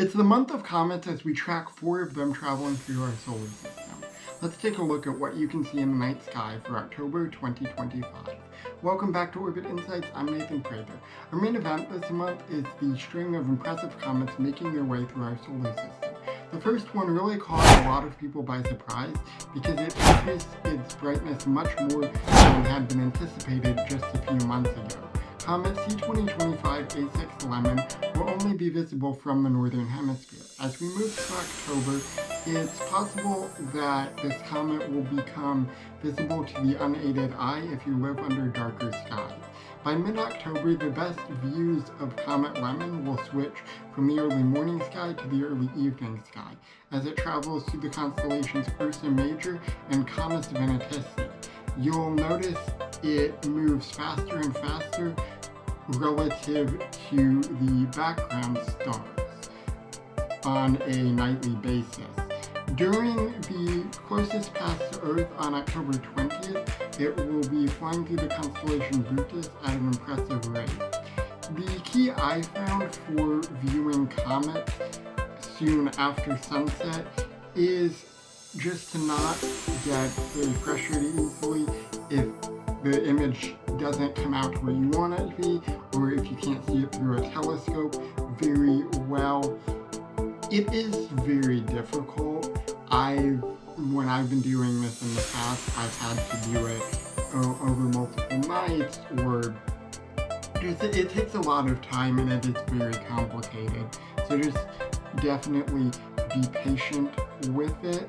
It's the month of comets as we track 4 of them traveling through our solar system. Let's take a look at what you can see in the night sky for October 2025. Welcome back to Orbit Insights, I'm Nathan Prather. Our main event this month is the string of impressive comets making their way through our solar system. The first one really caught a lot of people by surprise because it increased its brightness much more than had been anticipated just a few months ago. Comet C2025A6 Lemon will only be visible from the northern hemisphere. As we move to October, it's possible that this comet will become visible to the unaided eye if you live under darker skies. By mid-October, the best views of Comet Lemon will switch from the early morning sky to the early evening sky, as it travels through the constellations Ursa Major and Canis Venatici. You'll notice it moves faster and faster relative to the background stars on a nightly basis. During the closest pass to Earth on October 20th, it will be flying through the constellation Bootes at an impressive rate. The key I found for viewing comets soon after sunset is just to not get very frustrated easily if the image doesn't come out where you want it to be, or if you can't see it through a telescope very well. It is very difficult. When I've been doing this in the past, I've had to do it over multiple nights, or it takes a lot of time and it is very complicated. So just definitely be patient with it.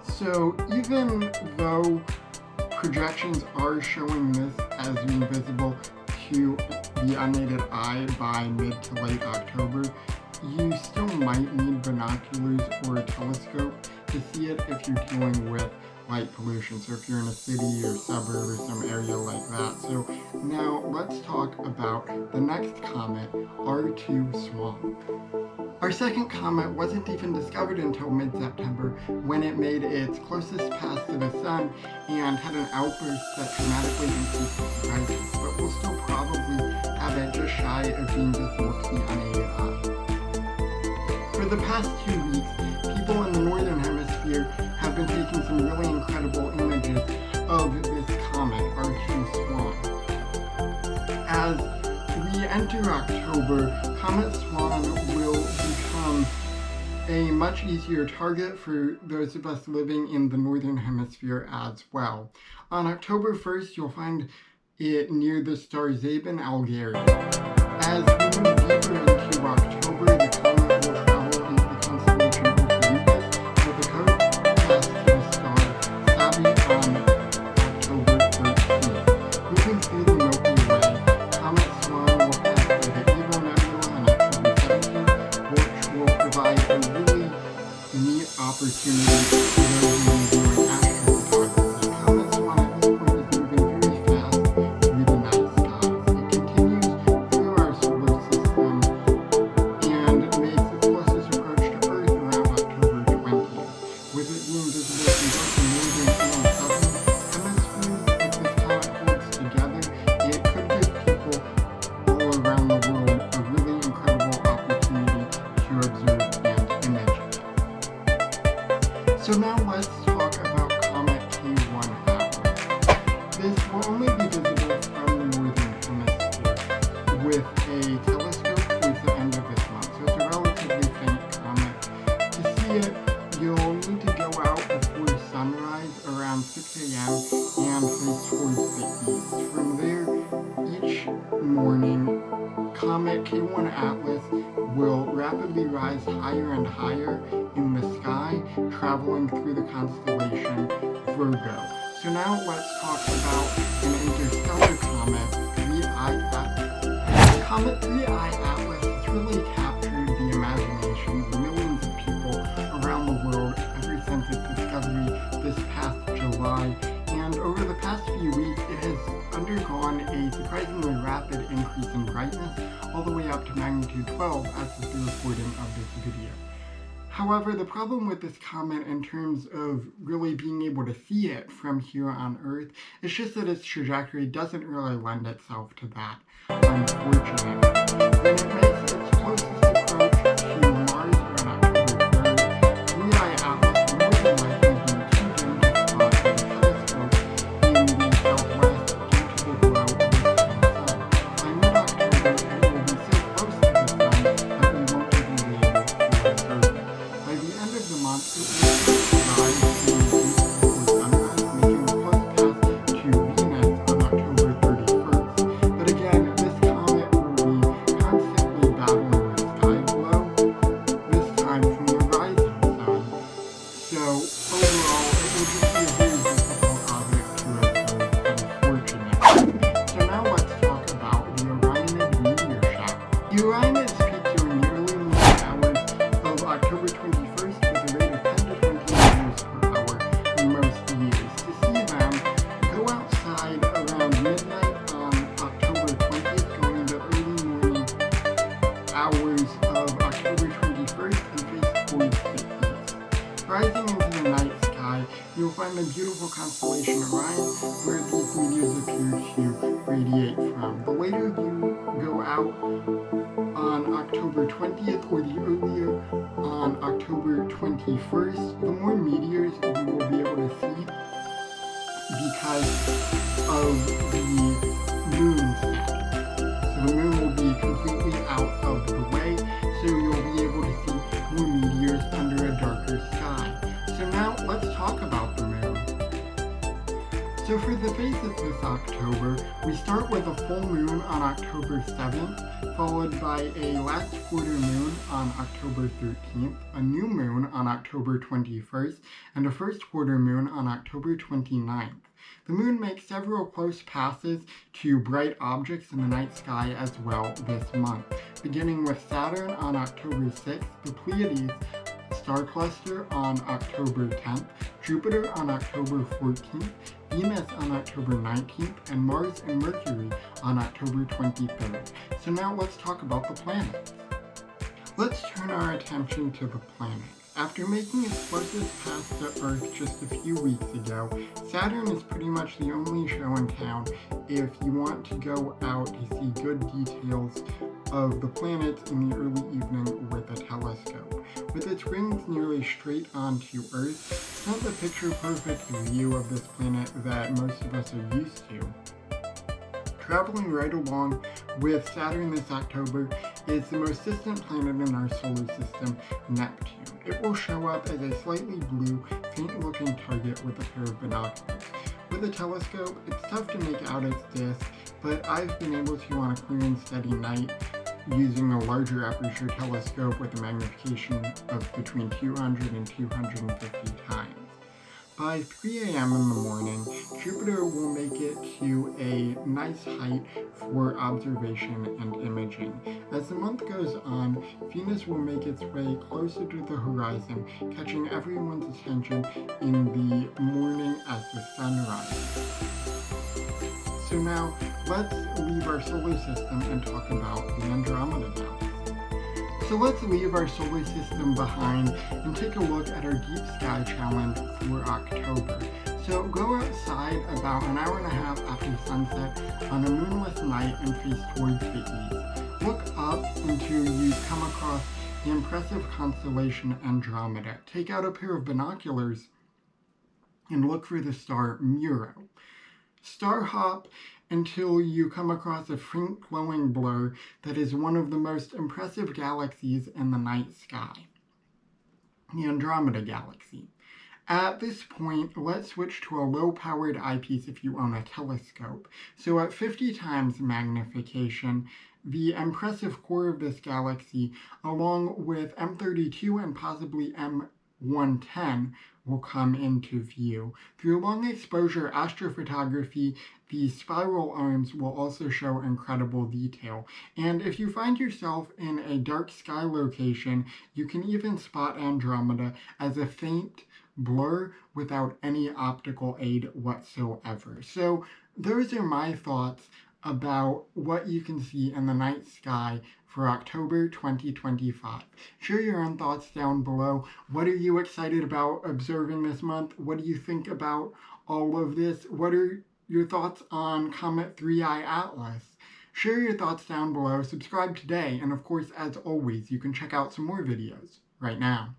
So even though projections are showing this as being visible to the unaided eye by mid to late October, you still might need binoculars or a telescope to see it if you're dealing with light pollution. So if you're in a city or suburb or some area like that. So now let's talk about the next comet, R2 Swan. Our second comet wasn't even discovered until mid-September when it made its closest pass to the sun and had an outburst that dramatically increased its brightness, but we'll still probably have it just shy of being visible to the unaided eye. For the past 2 weeks, people in the northern hemisphere have been taking some really incredible images of this comet, R2 Swan. As we enter October, Comet Swan will become a much easier target for those of us living in the northern hemisphere as well. On October 1st, you'll find it near the Stargazing Algaria. As we move deeper into October, the comet will travel into the constellation Ophiuchus with a coast pass to the star Sabi on October 13th. Moving through the Milky Way, Comet Swan will pass through the Eagle Nebula on October 17th, which will provide a really neat opportunity for those who are doing astrophotography. Comet Swan at this point is moving very fast through the night skies. It continues through our solar system and makes its closest approach to Earth around October 20th. With it being visible from both the northern and southern hemispheres, if this comet holds together, it could give people all around the world a really incredible opportunity to observe and image it. So now let's talk about Comet K1 Atlas. This will only be visible from the northern hemisphere with a telescope towards the end of this month, so it's a relatively faint comet. To see it, you'll need to go out before sunrise around 6 a.m. and face towards the east. From there, each morning, Comet K1 Atlas will rapidly rise higher and higher in the sky, traveling through the constellation Virgo. So now let's talk about an interstellar comet, 3I Atlas. Comet 3I Atlas has really captured the imaginations of millions of people around the world ever since its discovery this past July, and over the past few weeks it has undergone a surprisingly rapid increase in brightness, all the way up to magnitude 12 as of the recording of this video. However, the problem with this comet in terms of really being able to see it from here on Earth is just that its trajectory doesn't really lend itself to that, unfortunately. When it makes its closest approach you'll find the beautiful constellation Orion, where these meteors appear to radiate from. The later you go out on October 20th or the earlier on October 21st, the more meteors you will be able to see because of the moon status. So the moon will be completely out of the way, so you'll be able to see more meteors under a darker sky. So now let's talk about the moon. So for the phases this October, we start with a full moon on October 7th, followed by a last quarter moon on October 13th, a new moon on October 21st, and a first quarter moon on October 29th. The moon makes several close passes to bright objects in the night sky as well this month, beginning with Saturn on October 6th, the Pleiades star cluster on October 10th, Jupiter on October 14th, Venus on October 19th, and Mars and Mercury on October 23rd. So now let's talk about the planets. Let's turn our attention to the planets. After making its closest pass to Earth just a few weeks ago, Saturn is pretty much the only show in town if you want to go out to see good details of the planets in the early evening with a telescope. With its rings nearly straight onto Earth, it's not the picture-perfect view of this planet that most of us are used to. Traveling right along with Saturn this October is the most distant planet in our solar system, Neptune. It will show up as a slightly blue, faint-looking target with a pair of binoculars. With a telescope, it's tough to make out its disk, but I've been able to on a clear and steady night using a larger aperture telescope with a magnification of between 200 and 250 times. By 3 a.m. in the morning, Jupiter will make it to a nice height for observation and imaging. As the month goes on, Venus will make its way closer to the horizon, catching everyone's attention in the morning as the sun rises. So now, let's leave our solar system and talk about the Andromeda Galaxy. So let's leave our solar system behind and take a look at our Deep Sky Challenge for October. So go outside about an hour and a half after sunset on a moonless night and face towards the east. Look up until you come across the impressive constellation Andromeda. Take out a pair of binoculars and look for the star Muro. Star hop until you come across a faint glowing blur that is one of the most impressive galaxies in the night sky, the Andromeda Galaxy. At this point, let's switch to a low-powered eyepiece if you own a telescope. So at 50 times magnification, the impressive core of this galaxy, along with M32 and possibly M110, will come into view. Through long exposure astrophotography, the spiral arms will also show incredible detail. And if you find yourself in a dark sky location, you can even spot Andromeda as a faint blur without any optical aid whatsoever. So those are my thoughts about what you can see in the night sky for October 2025. Share your own thoughts down below. What are you excited about observing this month? What do you think about all of this? What are your thoughts on Comet 3i Atlas? Share your thoughts down below, subscribe today, and of course, as always, you can check out some more videos right now.